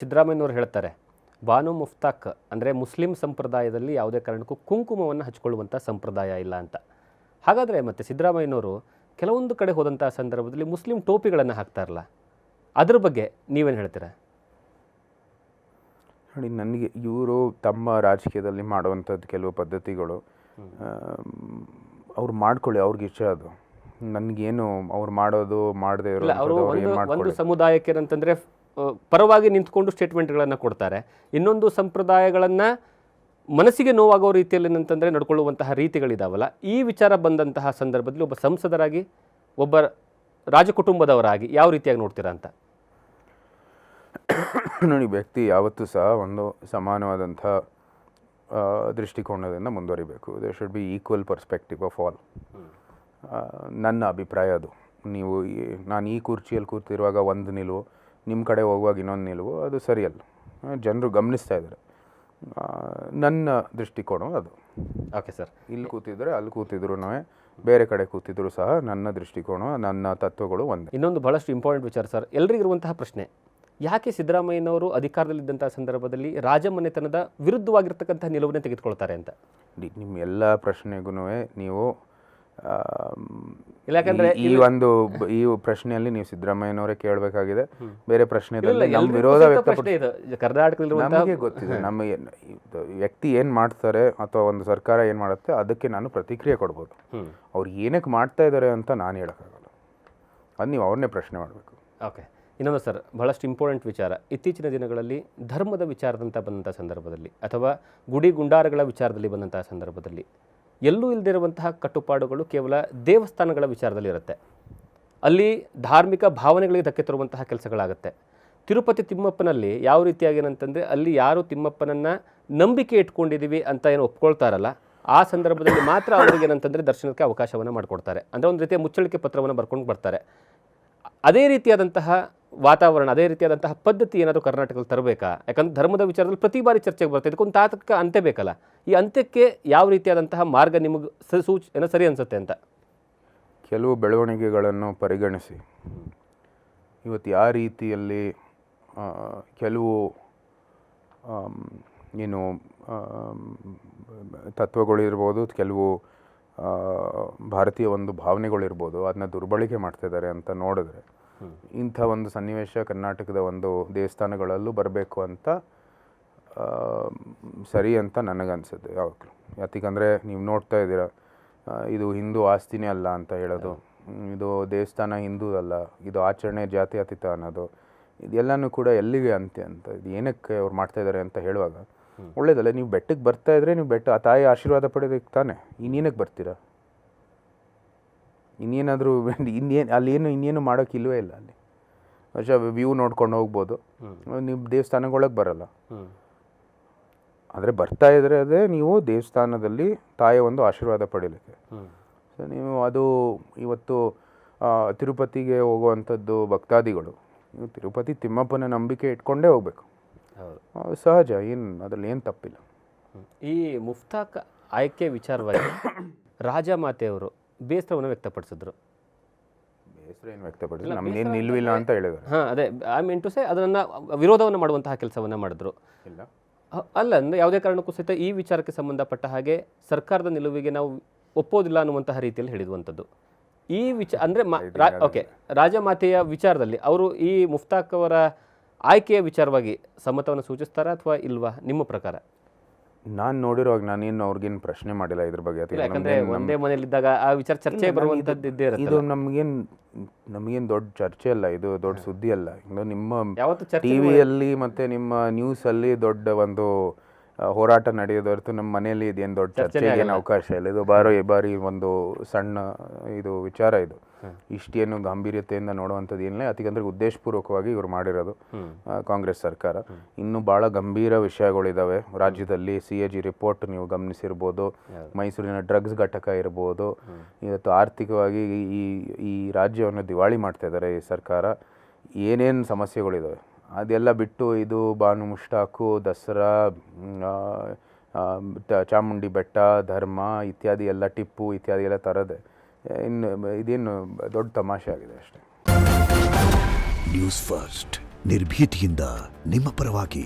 ಸಿದ್ದರಾಮಯ್ಯನವರು ಹೇಳ್ತಾರೆ, ಬಾನು ಮುಫ್ತಾಕ್ ಅಂದರೆ ಮುಸ್ಲಿಂ ಸಂಪ್ರದಾಯದಲ್ಲಿ ಯಾವುದೇ ಕಾರಣಕ್ಕೂ ಕುಂಕುಮವನ್ನು ಹಚ್ಕೊಳ್ಳುವಂಥ ಸಂಪ್ರದಾಯ ಇಲ್ಲ ಅಂತ. ಹಾಗಾದರೆ ಮತ್ತೆ ಸಿದ್ದರಾಮಯ್ಯನವರು ಕೆಲವೊಂದು ಕಡೆ ಹೋದಂಥ ಸಂದರ್ಭದಲ್ಲಿ ಮುಸ್ಲಿಂ ಟೋಪಿಗಳನ್ನು ಹಾಕ್ತಾರಲ್ಲ, ಅದ್ರ ಬಗ್ಗೆ ನೀವೇನು ಹೇಳ್ತೀರಾ? ನೋಡಿ, ನನಗೆ ಇವರು ತಮ್ಮ ರಾಜಕೀಯದಲ್ಲಿ ಮಾಡುವಂಥದ್ದು ಕೆಲವು ಪದ್ಧತಿಗಳು ಅವ್ರು ಮಾಡ್ಕೊಳ್ಳಿ, ಅವ್ರಿಗೆ ಇಷ್ಟ. ಅದು ನನಗೇನು ಅವ್ರು ಮಾಡೋದು ಮಾಡದೇ ಇರೋ ಒಂದು ಸಮುದಾಯಕ್ಕೆ ಏನಂತಂದರೆ ಪರವಾಗಿ ನಿಂತ್ಕೊಂಡು ಸ್ಟೇಟ್ಮೆಂಟ್ಗಳನ್ನು ಕೊಡ್ತಾರೆ, ಇನ್ನೊಂದು ಸಂಪ್ರದಾಯಗಳನ್ನು ಮನಸ್ಸಿಗೆ ನೋವಾಗೋ ರೀತಿಯಲ್ಲಿ ಏನಂತಂದರೆ ನಡ್ಕೊಳ್ಳುವಂತಹ ರೀತಿಗಳಿದಾವಲ್ಲ. ಈ ವಿಚಾರ ಬಂದಂತಹ ಸಂದರ್ಭದಲ್ಲಿ ಒಬ್ಬ ಸಂಸದರಾಗಿ, ಒಬ್ಬ ರಾಜಕುಟುಂಬದವರಾಗಿ ಯಾವ ರೀತಿಯಾಗಿ ನೋಡ್ತೀರಾ ಅಂತ? ನೋಡಿ, ವ್ಯಕ್ತಿ ಯಾವತ್ತೂ ಸಹ ಒಂದು ಸಮಾನವಾದಂಥ ದೃಷ್ಟಿಕೋನದಿಂದ ಮುಂದುವರಿಬೇಕು. They should be equal perspective of all. ನನ್ನ ಅಭಿಪ್ರಾಯ ಅದು. ನೀವು ನಾನು ಈ ಕುರ್ಚಿಯಲ್ಲಿ ಕೂತಿರುವಾಗ ಒಂದು ನಿಲುವು, ನಿಮ್ಮ ಕಡೆ ಹೋಗುವಾಗ ಇನ್ನೊಂದು ನಿಲುವು, ಅದು ಸರಿಯಲ್ಲ. ಜನರು ಗಮನಿಸ್ತಾ ಇದ್ದಾರೆ. ನನ್ನ ದೃಷ್ಟಿಕೋನ ಅದು. ಓಕೆ ಸರ್, ಇಲ್ಲಿ ಕೂತಿದ್ರೆ ಅಲ್ಲಿ ಕೂತಿದ್ರು, ಬೇರೆ ಕಡೆ ಕೂತಿದ್ರು ಸಹ ನನ್ನ ದೃಷ್ಟಿಕೋನ, ನನ್ನ ತತ್ವಗಳು ಒಂದೇ. ಇನ್ನೊಂದು ಬಹಳಷ್ಟು ಇಂಪಾರ್ಟೆಂಟ್ ವಿಚಾರ ಸರ್, ಎಲ್ರಿಗಿರುವಂತಹ ಪ್ರಶ್ನೆ, ಯಾಕೆ ಸಿದ್ದರಾಮಯ್ಯನವರು ಅಧಿಕಾರದಲ್ಲಿದ್ದಂಥ ಸಂದರ್ಭದಲ್ಲಿ ರಾಜಮನೆತನದ ವಿರುದ್ಧವಾಗಿರ್ತಕ್ಕಂಥ ನಿಲುವನ್ನೇ ತೆಗೆದುಕೊಳ್ತಾರೆ ಅಂತ? ನಿಮ್ಮ ಎಲ್ಲ ಪ್ರಶ್ನೆಗೂ ನೀವು ಯಾಕಂದ್ರೆ ಈ ಪ್ರಶ್ನೆಯಲ್ಲಿ ನೀವು ಸಿದ್ದರಾಮಯ್ಯನವರೇ ಕೇಳಬೇಕಾಗಿದೆ. ಬೇರೆ ಪ್ರಶ್ನೆಯಲ್ಲಿ ನಮ್ಮ ವಿರೋಧ ಕರ್ನಾಟಕದಲ್ಲಿ ನಮಗೆ ಗೊತ್ತಿದೆ. ನಮ್ಮ ವ್ಯಕ್ತಿ ಏನು ಮಾಡ್ತಾರೆ ಅಥವಾ ಒಂದು ಸರ್ಕಾರ ಏನು ಮಾಡುತ್ತೆ ಅದಕ್ಕೆ ನಾನು ಪ್ರತಿಕ್ರಿಯೆ ಕೊಡ್ಬೋದು. ಅವ್ರು ಏನಕ್ಕೆ ಮಾಡ್ತಾ ಇದ್ದಾರೆ ಅಂತ ನಾನು ಹೇಳೋಕ್ಕಾಗಲ್ಲ. ಅದು ನೀವು ಅವ್ರನ್ನೇ ಪ್ರಶ್ನೆ ಮಾಡಬೇಕು. ಓಕೆ, ಇನ್ನೊಂದು ಸರ್, ಬಹಳಷ್ಟು ಇಂಪಾರ್ಟೆಂಟ್ ವಿಚಾರ, ಇತ್ತೀಚಿನ ದಿನಗಳಲ್ಲಿ ಧರ್ಮದ ವಿಚಾರದಂತ ಬಂದಂಥ ಸಂದರ್ಭದಲ್ಲಿ ಅಥವಾ ಗುಡಿ ಗುಂಡಾರಗಳ ವಿಚಾರದಲ್ಲಿ ಬಂದಂತಹ ಸಂದರ್ಭದಲ್ಲಿ ಎಲ್ಲೂ ಇಲ್ಲದಿರುವಂತಹ ಕಟ್ಟುಪಾಡುಗಳು ಕೇವಲ ದೇವಸ್ಥಾನಗಳ ವಿಚಾರದಲ್ಲಿ ಇರುತ್ತೆ. ಅಲ್ಲಿ ಧಾರ್ಮಿಕ ಭಾವನೆಗಳಿಗೆ ಧಕ್ಕೆ ತರುವಂತಹ ಕೆಲಸಗಳಾಗುತ್ತೆ. ತಿರುಪತಿ ತಿಮ್ಮಪ್ಪನಲ್ಲಿ ಯಾವ ರೀತಿಯಾಗಿ ಏನಂತಂದರೆ, ಅಲ್ಲಿ ಯಾರು ತಿಮ್ಮಪ್ಪನನ್ನು ನಂಬಿಕೆ ಇಟ್ಕೊಂಡಿದ್ದೀವಿ ಅಂತ ಏನು ಒಪ್ಕೊಳ್ತಾರಲ್ಲ, ಆ ಸಂದರ್ಭದಲ್ಲಿ ಮಾತ್ರ ಅವ್ರಿಗೆ ಏನಂತಂದರೆ ದರ್ಶನಕ್ಕೆ ಅವಕಾಶವನ್ನು ಮಾಡಿಕೊಡ್ತಾರೆ. ಅಂದರೆ ಒಂದು ರೀತಿಯ ಮುಚ್ಚಳಿಕೆ ಪತ್ರವನ್ನು ಬರ್ಕೊಂಡು ಬರ್ತಾರೆ. ಅದೇ ರೀತಿಯಾದಂತಹ ವಾತಾವರಣ, ಅದೇ ರೀತಿಯಾದಂತಹ ಪದ್ಧತಿ ಏನಾದರೂ ಕರ್ನಾಟಕದಲ್ಲಿ ತರಬೇಕಾ? ಯಾಕಂದ್ರೆ ಧರ್ಮದ ವಿಚಾರದಲ್ಲಿ ಪ್ರತಿ ಬಾರಿ ಚರ್ಚೆಗೆ ಬರ್ತದೆ. ಇದಕ್ಕೊಂದು ತಾತ್ವಿಕ ಅಂತ್ಯ ಬೇಕಲ್ಲ. ಈ ಅಂತ್ಯಕ್ಕೆ ಯಾವ ರೀತಿಯಾದಂತಹ ಮಾರ್ಗ ನಿಮಗೆ ಸರಿ ಅನಿಸುತ್ತೆ ಅಂತ? ಕೆಲವು ಬೆಳವಣಿಗೆಗಳನ್ನು ಪರಿಗಣಿಸಿ ಇವತ್ತು ಯಾವ ರೀತಿಯಲ್ಲಿ ಕೆಲವು ಏನು ತತ್ವಗಳಿರ್ಬೋದು, ಕೆಲವು ಭಾರತೀಯ ಒಂದು ಭಾವನೆಗಳಿರ್ಬೋದು, ಅದನ್ನ ದುರ್ಬಳಕೆ ಮಾಡ್ತಿದ್ದಾರೆ ಅಂತ ನೋಡಿದ್ರೆ ಇಂಥ ಒಂದು ಸನ್ನಿವೇಶ ಕರ್ನಾಟಕದ ಒಂದು ದೇವಸ್ಥಾನಗಳಲ್ಲೂ ಬರಬೇಕು ಅಂತ ಸರಿ ಅಂತ ನನಗನ್ಸುತ್ತೆ ಯಾವಾಗಲೂ. ಯಾಕಂದರೆ ನೀವು ನೋಡ್ತಾ ಇದ್ದೀರ, ಇದು ಹಿಂದೂ ಆಸ್ತಿನೇ ಅಲ್ಲ ಅಂತ ಹೇಳೋದು, ಇದು ದೇವಸ್ಥಾನ ಹಿಂದೂ ಅಲ್ಲ, ಇದು ಆಚರಣೆ ಜಾತ್ಯತೀತ ಅನ್ನೋದು, ಇದೆಲ್ಲನೂ ಕೂಡ ಎಲ್ಲಿಗೆ ಅಂತ್ಯ ಅಂತ, ಇದು ಏನಕ್ಕೆ ಅವ್ರು ಮಾಡ್ತಾಯಿದ್ದಾರೆ ಅಂತ ಹೇಳುವಾಗ ಒಳ್ಳೇದಲ್ಲ. ನೀವು ಬೆಟ್ಟಕ್ಕೆ ಬರ್ತಾ ಇದ್ರೆ ನೀವು ಆ ತಾಯಿ ಆಶೀರ್ವಾದ ಪಡೆಯೋದಕ್ಕೆ ತಾನೆ, ಇನ್ನೇನಕ್ಕೆ ಬರ್ತೀರಾ? ಇನ್ನೇನಾದರೂ ಇನ್ನೇನು ಮಾಡೋಕ್ಕಿಲ್ವೇ ಇಲ್ಲ. ಅಲ್ಲಿ ವ್ಯೂ ನೋಡ್ಕೊಂಡು ಹೋಗ್ಬೋದು, ನೀವು ದೇವಸ್ಥಾನಗಳೊಳಗೆ ಬರಲ್ಲ. ಆದರೆ ಬರ್ತಾ ಇದ್ರೆ ಅದೇ ನೀವು ದೇವಸ್ಥಾನದಲ್ಲಿ ತಾಯಿಯ ಒಂದು ಆಶೀರ್ವಾದ ಪಡೀಲಿಕ್ಕೆ. ಸೊ ನೀವು ಅದು ಇವತ್ತು ತಿರುಪತಿಗೆ ಹೋಗುವಂಥದ್ದು ಭಕ್ತಾದಿಗಳು, ನೀವು ತಿರುಪತಿ ತಿಮ್ಮಪ್ಪನ ನಂಬಿಕೆ ಇಟ್ಕೊಂಡೇ ಹೋಗ್ಬೇಕು. ಸಹಜ, ಅದರಲ್ಲಿ ಏನು ತಪ್ಪಿಲ್ಲ. ಈ ಮುಫ್ತಾಕ್ ಆಯ್ಕೆ ವಿಚಾರವಾಗಿ ರಾಜಮಾತೆಯವರು ಬೇಸರವನ್ನು ವ್ಯಕ್ತಪಡಿಸಿದ್ರು. ಬೇಸರ ಏನು ವ್ಯಕ್ತಪಡಿಸಿದ್ರು? ನಮಗೇನು ನಿಲ್ಲುವಿಲ್ಲ ಅಂತ ಹೇಳಿದ್ರು. ಅದೇ ಐ ಮೀನ್ ಟು ಸೇ, ಅದನ್ನು ವಿರೋಧವನ್ನು ಮಾಡುವಂತಹ ಕೆಲಸವನ್ನು ಮಾಡಿದ್ರು. ಇಲ್ಲ ಅಲ್ಲ, ಅಂದರೆ ಯಾವುದೇ ಕಾರಣಕ್ಕೂ ಸಹಿತ ಈ ವಿಚಾರಕ್ಕೆ ಸಂಬಂಧಪಟ್ಟ ಹಾಗೆ ಸರ್ಕಾರದ ನಿಲುವಿಗೆ ನಾವು ಒಪ್ಪೋದಿಲ್ಲ ಅನ್ನುವಂತಹ ರೀತಿಯಲ್ಲಿ ಹೇಳಿರುವಂಥದ್ದು. ಈ ಅಂದರೆ ಓಕೆ, ರಾಜಮಾತೆಯ ವಿಚಾರದಲ್ಲಿ ಅವರು ಈ ಮುಫ್ತಾಕ್ ಅವರ ಆಯ್ಕೆಯ ವಿಚಾರವಾಗಿ ಸಮ್ಮತವನ್ನು ಸೂಚಿಸ್ತಾರಾ ಅಥವಾ ಇಲ್ವಾ ನಿಮ್ಮ ಪ್ರಕಾರ? ನಾನು ನೋಡಿರುವಾಗ ನಾನೇನು ಅವ್ರಿಗೇನು ಪ್ರಶ್ನೆ ಮಾಡಿಲ್ಲ ಇದ್ರ ಬಗ್ಗೆ. ಯಾಕಂದ್ರೆ ಒಂದೇ ಮನೆಯಲ್ಲಿದ್ದಾಗ ಆ ವಿಚಾರ ಚರ್ಚೆ ಬರುವಂಥದ್ದು ಇದ್ದೇ ಇರುತ್ತೆ. ಇದು ನಮಗೇನು ದೊಡ್ಡ ಚರ್ಚೆ ಅಲ್ಲ, ಇದು ದೊಡ್ಡ ಸುದ್ದಿ ಅಲ್ಲ. ನಿಮ್ಮ ಟಿವಿಯಲ್ಲಿ ಮತ್ತೆ ನಿಮ್ಮ ನ್ಯೂಸಲ್ಲಿ ದೊಡ್ಡ ಒಂದು ಹೋರಾಟ ನಡೆಯೋದು ಹೊರತು ನಮ್ಮ ಮನೆಯಲ್ಲಿ ಇದೇನು ದೊಡ್ಡ ಚರ್ಚೆಗೆ ಏನು ಅವಕಾಶ ಇಲ್ಲ. ಇದು ಬಾರಿ ಒಂದು ಸಣ್ಣ ಇದು ವಿಚಾರ. ಇದು ಇಷ್ಟೇನು ಗಾಂಭೀರ್ಯತೆಯಿಂದ ನೋಡುವಂಥದ್ದು ಏನಿಲ್ಲ. ಯಾಕಂದರೆ ಉದ್ದೇಶಪೂರ್ವಕವಾಗಿ ಇವರು ಮಾಡಿರೋದು ಕಾಂಗ್ರೆಸ್ ಸರ್ಕಾರ. ಇನ್ನೂ ಭಾಳ ಗಂಭೀರ ವಿಷಯಗಳಿದ್ದಾವೆ ರಾಜ್ಯದಲ್ಲಿ. CAG ರಿಪೋರ್ಟ್ ನೀವು ಗಮನಿಸಿರ್ಬೋದು, ಮೈಸೂರಿನ ಡ್ರಗ್ಸ್ ಘಟಕ ಇರ್ಬೋದು. ಇವತ್ತು ಆರ್ಥಿಕವಾಗಿ ಈ ರಾಜ್ಯವನ್ನು ದಿವಾಳಿ ಮಾಡ್ತಾ ಇದ್ದಾರೆ ಈ ಸರ್ಕಾರ. ಏನೇನು ಸಮಸ್ಯೆಗಳಿದ್ದಾವೆ ಅದೆಲ್ಲ ಬಿಟ್ಟು ಇದು ಬಾನು ಮುಷ್ತಾಕು, ದಸರಾ, ಚಾಮುಂಡಿ ಬೆಟ್ಟ, ಧರ್ಮ ಇತ್ಯಾದಿ ಎಲ್ಲ, ಟಿಪ್ಪು ಇತ್ಯಾದಿ ಎಲ್ಲ ತರದೆ ಇದೇನು ದೊಡ್ಡ ತಮಾಷೆ ಆಗಿದೆ ಅಷ್ಟೇ. News first. ನಿರ್ಭೀತಿಯಿಂದ ನಿಮ್ಮ ಪರವಾಗಿ.